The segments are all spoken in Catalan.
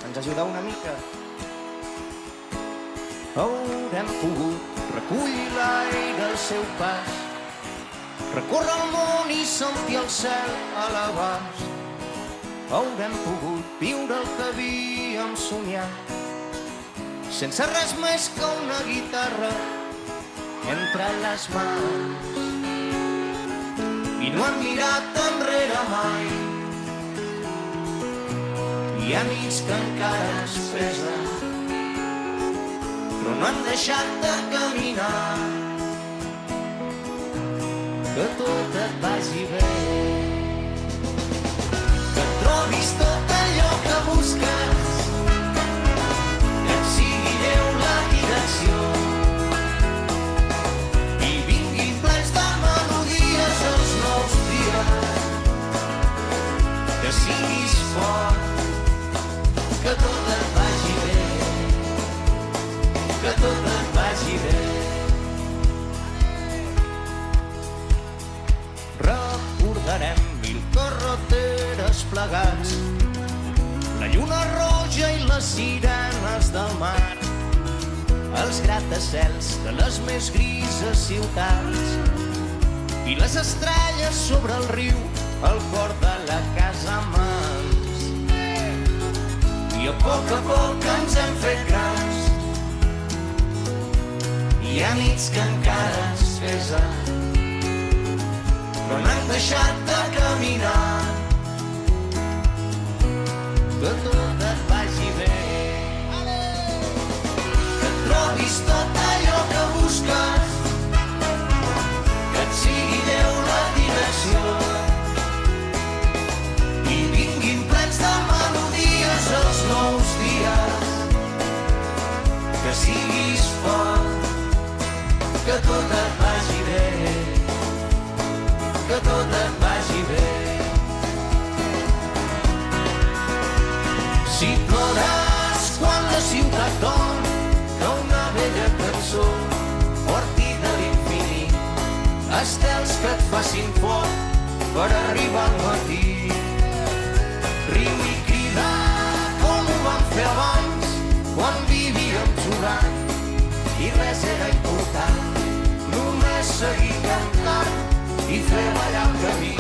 Ens ajuda una mica. Haurem pogut recollir l'aire al seu pas, recórrer el món i sentir el cel a l'abast. Haurem pogut viure el que havíem somiat, sense res més que una guitarra entre les mans. I no hem mirat enrere mai. Hi ha nits que encara ens pesen, però no hem deixat de caminar. Que tot et vagi bé, que trobis tot allò que busques, que et sigui lleu la direcció i vinguin plens de melodies els nous dies. Que siguis fort, que tot et vagi bé, que tot et vagi bé. Recordarem 1000 carreteres plegats, la lluna roja i les sirenes del mar, els gratacels de les més grises ciutats i les estrelles sobre el riu, al cor de la casa mans. I a poc ens hem fet grans. Hi ha nits que encara ens pesen, però no hem deixat de caminar. Que tot et vagi bé, que trobis tot allò que busques, que et sigui lleu la direcció i vinguin plens de melodies els nous dies. Que siguis fort, que tot et vagi bé, que tot et vagi bé. Si plores quan la ciutat dorm, que una vella cançó porti de l'infinit estels que et facin foc per arribar al matí. Riu i crida com ho vam fer abans, quan vivíem jugant i res era important, només seguir cantant i fer ballar el camí.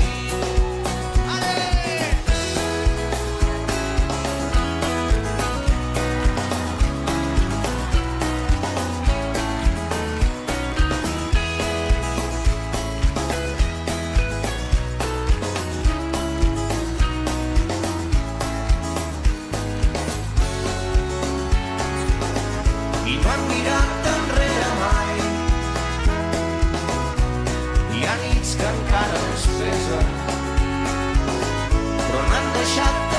I no hem mirat enrere mai. Hi ha nits que encara ens pesen, però no hem deixat